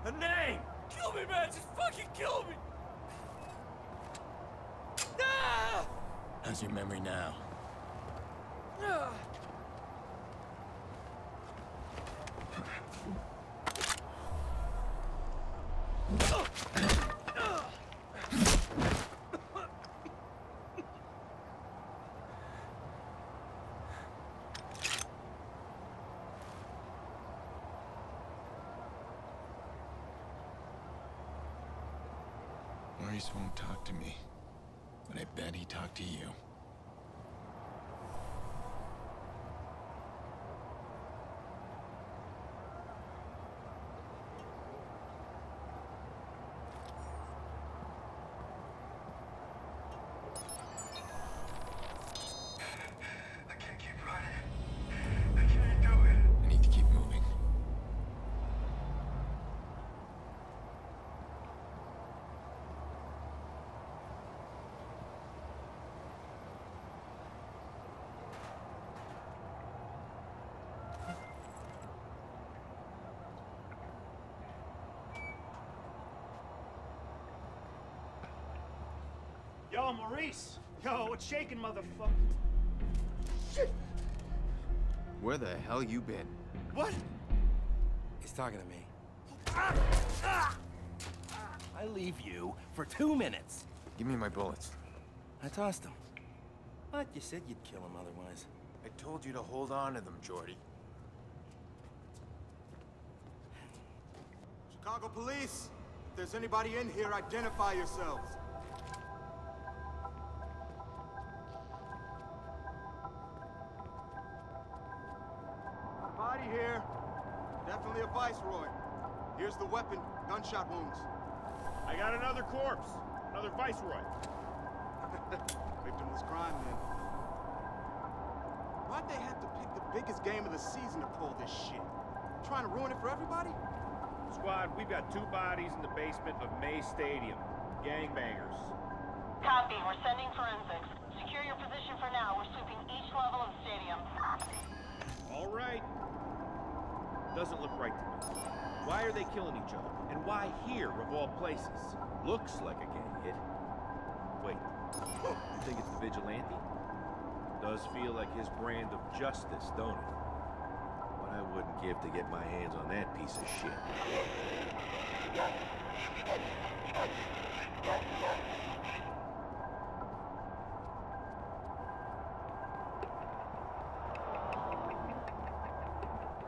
A name! Kill me, man! Just fucking kill me! Ah! How's your memory now? Ah! Maurice won't talk to me, but I bet he talked to you. I can't keep running. I can't do it. I need to keep moving. Yo, Maurice! Yo, what's shaking, motherfucker? Shit! Where the hell you been? What? He's talking to me. Ah! I leave you for 2 minutes. Give me my bullets. I tossed him. But you said you'd kill him otherwise. I told you to hold on to them, Jordy. Chicago Police! If there's anybody in here, identify yourselves. Body here. Definitely a Viceroy. Here's the weapon. Gunshot wounds. I got another corpse. Another Viceroy. Victimless crime, then. Why'd they have to pick the biggest game of the season to pull this shit? Trying to ruin it for everybody? Squad, we've got 2 bodies in the basement of May Stadium. Gangbangers. Copy. We're sending forensics. Secure your position for now. We're sweeping each level of the stadium. All right. Doesn't look right to me. Why are they killing each other? And why here, of all places? Looks like a gang hit. Wait, you think it's the vigilante? Does feel like his brand of justice, don't it? What I wouldn't give to get my hands on that piece of shit.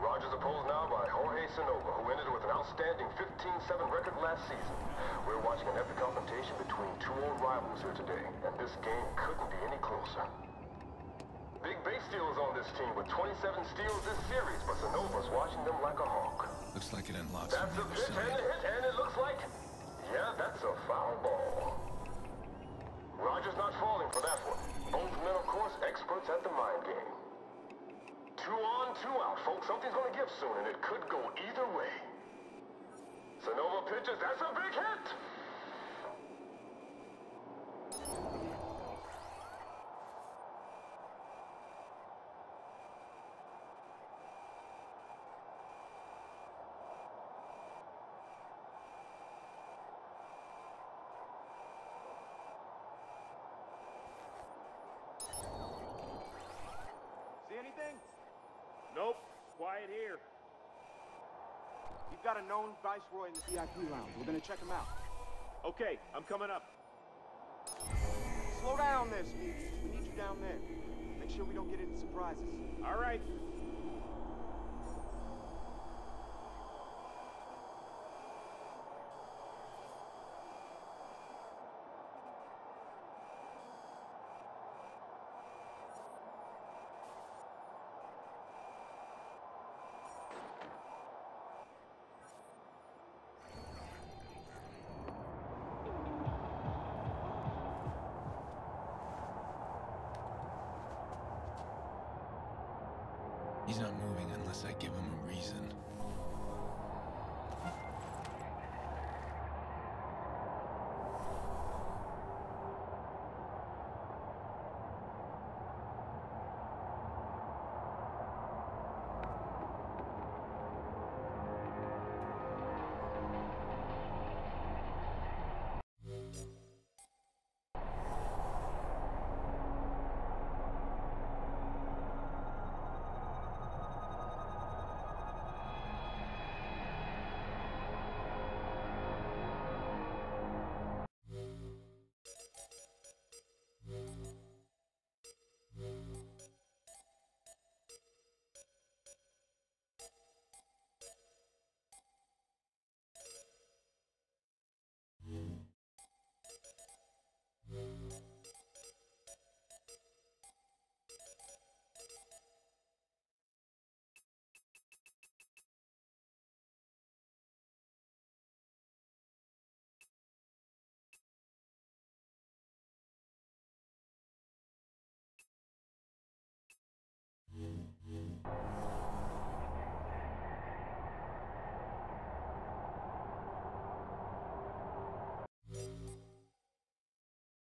Rogers opposed now by Jorge Sanova, who ended with an outstanding 15-7 record last season. We're watching an epic confrontation between 2 old rivals here today, and this game couldn't be any closer. Big Base Steel is on this team with 27 steals this series, but Sanova's watching them like a hawk. Looks like it unlocks That's from a the pitch other and a side. hit, and it looks like... Yeah, that's a foul ball. Rogers not falling for that one. Both men, of course, experts at the mind game. 2 on, 2 out, folks. Something's gonna give soon, and it could go either way. Sanova pitches, that's a big hit! See anything? Nope. Quiet here. You've got a known Viceroy in the VIP lounge. We're gonna check him out. Okay, I'm coming up. Slow down there, Steve. We need you down there. Make sure we don't get any surprises. All right. He's not moving unless I give him a reason.